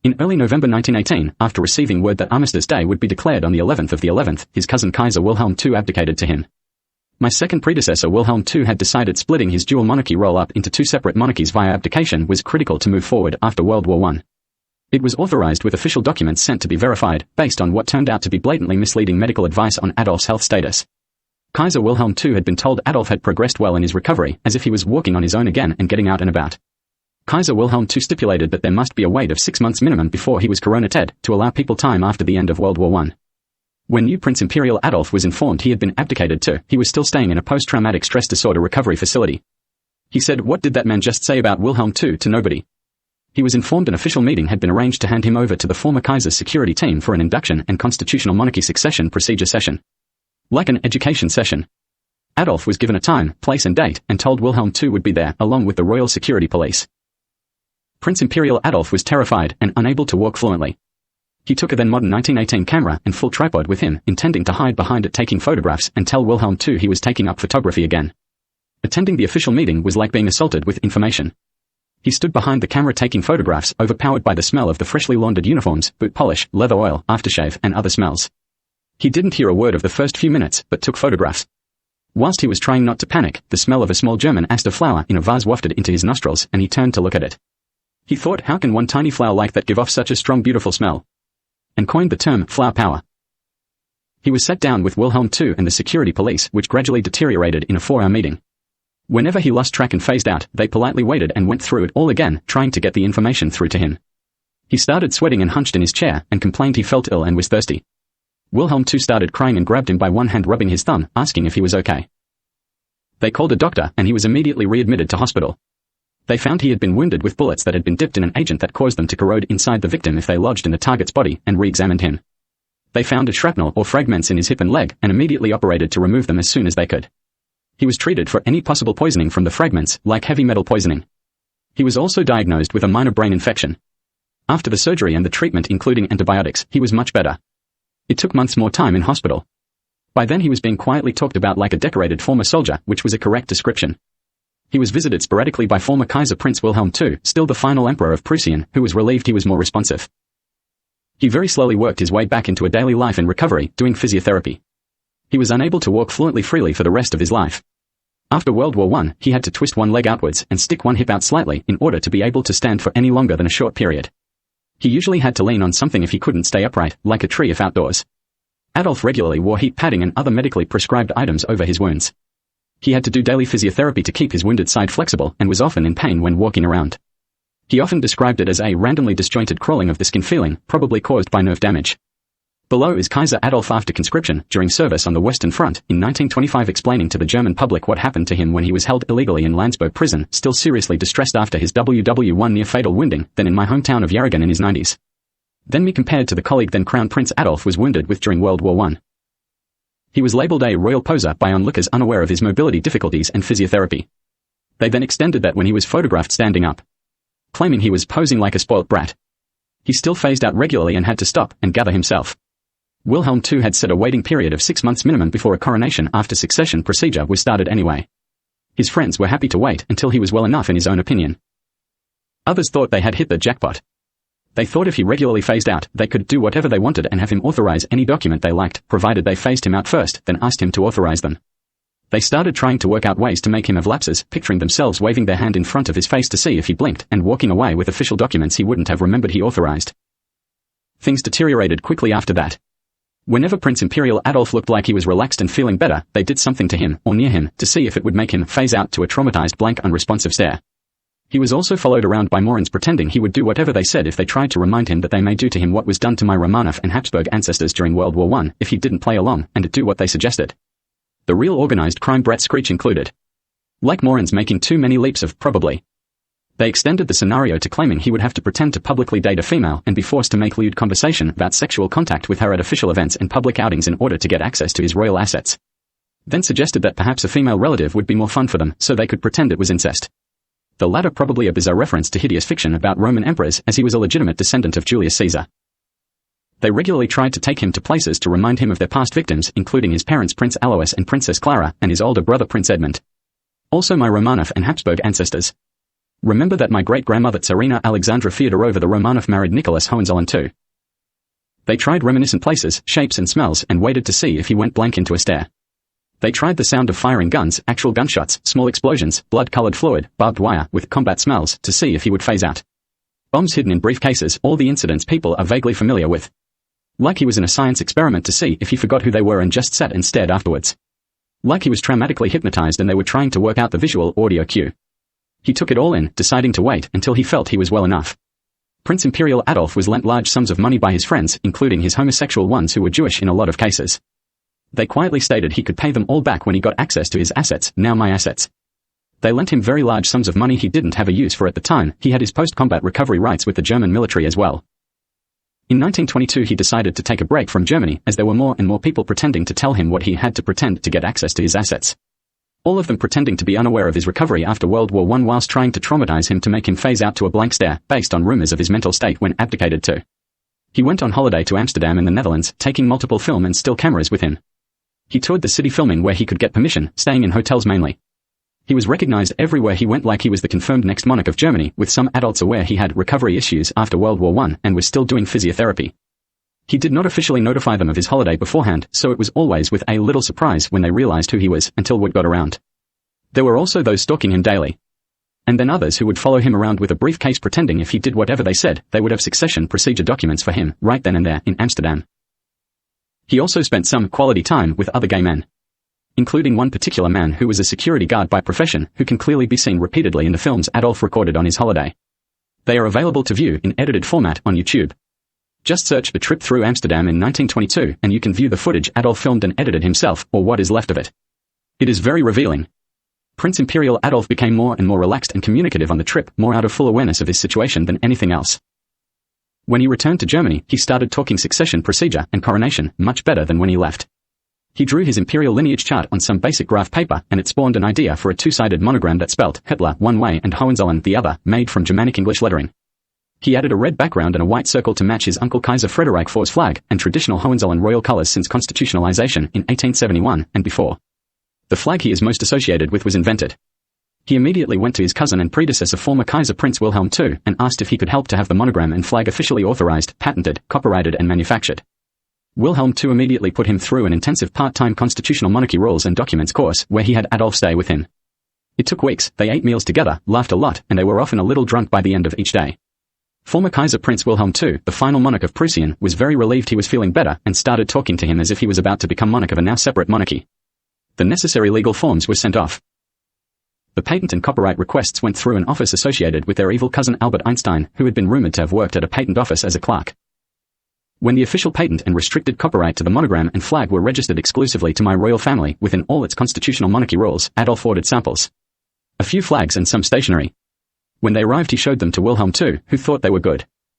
In early November 1918, after receiving word that Armistice Day would be declared on the 11th of the 11th, his cousin Kaiser Wilhelm II abdicated to him. My second predecessor Wilhelm II had decided splitting his dual monarchy roll-up into two separate monarchies via abdication was critical to move forward after World War I. It was authorized with official documents sent to be verified, based on what turned out to be blatantly misleading medical advice on Adolf's health status. Kaiser Wilhelm II had been told Adolf had progressed well in his recovery, as if he was walking on his own again and getting out and about. Kaiser Wilhelm II stipulated that there must be a wait of 6 months minimum before he was coronated, to allow people time after the end of World War I. When new Prince Imperial Adolf was informed he had been abdicated to, he was still staying in a post-traumatic stress disorder recovery facility. He said, "What did that man just say about Wilhelm II?" to nobody. He was informed an official meeting had been arranged to hand him over to the former Kaiser's security team for an induction and constitutional monarchy succession procedure session. Like an education session. Adolf was given a time, place and date, and told Wilhelm II would be there, along with the royal security police. Prince Imperial Adolf was terrified and unable to walk fluently. He took a then modern 1918 camera and full tripod with him, intending to hide behind it taking photographs and tell Wilhelm II he was taking up photography again. Attending the official meeting was like being assaulted with information. He stood behind the camera taking photographs, overpowered by the smell of the freshly laundered uniforms, boot polish, leather oil, aftershave, and other smells. He didn't hear a word of the first few minutes, but took photographs. Whilst he was trying not to panic, the smell of a small German aster flower in a vase wafted into his nostrils, and he turned to look at it. He thought, how can one tiny flower like that give off such a strong beautiful smell? And coined the term, flower power. He was sat down with Wilhelm II and the security police, which gradually deteriorated in a 4-hour meeting. Whenever he lost track and phased out, they politely waited and went through it all again, trying to get the information through to him. He started sweating and hunched in his chair, and complained he felt ill and was thirsty. Wilhelm II started crying and grabbed him by one hand, rubbing his thumb, asking if he was okay. They called a doctor, and he was immediately readmitted to hospital. They found he had been wounded with bullets that had been dipped in an agent that caused them to corrode inside the victim if they lodged in the target's body, and re-examined him. They found a shrapnel or fragments in his hip and leg, and immediately operated to remove them as soon as they could. He was treated for any possible poisoning from the fragments, like heavy metal poisoning. He was also diagnosed with a minor brain infection. After the surgery and the treatment including antibiotics, he was much better. It took months more time in hospital. By then he was being quietly talked about like a decorated former soldier, which was a correct description. He was visited sporadically by former Kaiser Prince Wilhelm II, still the final Emperor of Preusseun, who was relieved he was more responsive. He very slowly worked his way back into a daily life in recovery, doing physiotherapy. He was unable to walk fluently freely for the rest of his life. After World War I, he had to twist one leg outwards and stick one hip out slightly in order to be able to stand for any longer than a short period. He usually had to lean on something if he couldn't stay upright, like a tree if outdoors. Adolf regularly wore heat padding and other medically prescribed items over his wounds. He had to do daily physiotherapy to keep his wounded side flexible and was often in pain when walking around. He often described it as a randomly disjointed crawling of the skin feeling, probably caused by nerve damage. Below is Kaiser Adolf after conscription, during service on the Western Front, in 1925, explaining to the German public what happened to him when he was held illegally in Landsberg prison, still seriously distressed after his WW1 near-fatal wounding, then in my hometown of Yarragon in his 90s. Then me compared to the colleague then Crown Prince Adolf was wounded with during World War I. He was labelled a royal poser by onlookers unaware of his mobility difficulties and physiotherapy. They then extended that when he was photographed standing up, claiming he was posing like a spoilt brat. He still phased out regularly and had to stop and gather himself. Wilhelm II had set a waiting period of 6 months minimum before a coronation after succession procedure was started anyway. His friends were happy to wait until he was well enough in his own opinion. Others thought they had hit the jackpot. They thought if he regularly phased out, they could do whatever they wanted and have him authorize any document they liked, provided they phased him out first, then asked him to authorize them. They started trying to work out ways to make him have lapses, picturing themselves waving their hand in front of his face to see if he blinked, and walking away with official documents he wouldn't have remembered he authorized. Things deteriorated quickly after that. Whenever Prince Imperial Adolf looked like he was relaxed and feeling better, they did something to him, or near him, to see if it would make him phase out to a traumatized blank unresponsive stare. He was also followed around by Morans pretending he would do whatever they said if they tried to remind him that they may do to him what was done to my Romanov and Habsburg ancestors during World War I, if he didn't play along, and do what they suggested. The real organized crime brat screech included. Like Morans making too many leaps of probably. They extended the scenario to claiming he would have to pretend to publicly date a female and be forced to make lewd conversation about sexual contact with her at official events and public outings in order to get access to his royal assets. Then suggested that perhaps a female relative would be more fun for them, so they could pretend it was incest. The latter probably a bizarre reference to hideous fiction about Roman emperors, as he was a legitimate descendant of Julius Caesar. They regularly tried to take him to places to remind him of their past victims, including his parents Prince Alois and Princess Clara, and his older brother Prince Edmund. Also my Romanov and Habsburg ancestors. Remember that my great-grandmother Tsarina Alexandra Fyodorova the Romanov married Nicholas Hohenzollern too. They tried reminiscent places, shapes and smells and waited to see if he went blank into a stare. They tried the sound of firing guns, actual gunshots, small explosions, blood-colored fluid, barbed wire, with combat smells, to see if he would phase out. Bombs hidden in briefcases, all the incidents people are vaguely familiar with. Like he was in a science experiment to see if he forgot who they were and just sat and stared afterwards. Like he was traumatically hypnotized and they were trying to work out the visual audio cue. He took it all in, deciding to wait until he felt he was well enough. Prince Imperial Adolf was lent large sums of money by his friends, including his homosexual ones who were Jewish in a lot of cases. They quietly stated he could pay them all back when he got access to his assets, now my assets. They lent him very large sums of money he didn't have a use for at the time. He had his post-combat recovery rights with the German military as well. In 1922 he decided to take a break from Germany as there were more and more people pretending to tell him what he had to pretend to get access to his assets. All of them pretending to be unaware of his recovery after World War I whilst trying to traumatize him to make him phase out to a blank stare, based on rumors of his mental state when abdicated too. He went on holiday to Amsterdam in the Netherlands, taking multiple film and still cameras with him. He toured the city filming where he could get permission, staying in hotels mainly. He was recognized everywhere he went like he was the confirmed next monarch of Germany, with some adults aware he had recovery issues after World War I and was still doing physiotherapy. He did not officially notify them of his holiday beforehand, so it was always with a little surprise when they realized who he was, until word got around. There were also those stalking him daily. And then others who would follow him around with a briefcase pretending if he did whatever they said, they would have succession procedure documents for him, right then and there, in Amsterdam. He also spent some quality time with other gay men. Including one particular man who was a security guard by profession, who can clearly be seen repeatedly in the films Adolf recorded on his holiday. They are available to view in edited format on YouTube. Just search the trip through Amsterdam in 1922 and you can view the footage Adolf filmed and edited himself, or what is left of it. It is very revealing. Prince Imperial Adolf became more and more relaxed and communicative on the trip, more out of full awareness of his situation than anything else. When he returned to Germany, he started talking succession procedure and coronation much better than when he left. He drew his imperial lineage chart on some basic graph paper and it spawned an idea for a two-sided monogram that spelt Hitler one way and Hohenzollern the other, made from Germanic English lettering. He added a red background and a white circle to match his uncle Kaiser Friedrich IV's flag and traditional Hohenzollern royal colors since constitutionalization in 1871 and before. The flag he is most associated with was invented. He immediately went to his cousin and predecessor former Kaiser Prince Wilhelm II and asked if he could help to have the monogram and flag officially authorized, patented, copyrighted and manufactured. Wilhelm II immediately put him through an intensive part-time constitutional monarchy rules and documents course where he had Adolf stay with him. It took weeks, they ate meals together, laughed a lot, and they were often a little drunk by the end of each day. Former Kaiser Prince Wilhelm II, the final monarch of Preusseun, was very relieved he was feeling better and started talking to him as if he was about to become monarch of a now separate monarchy. The necessary legal forms were sent off. The patent and copyright requests went through an office associated with their evil cousin Albert Einstein, who had been rumored to have worked at a patent office as a clerk. When the official patent and restricted copyright to the monogram and flag were registered exclusively to my royal family within all its constitutional monarchy rules, Adolf ordered samples. A few flags and some stationery. When they arrived he showed them to Wilhelm II, who thought they were good.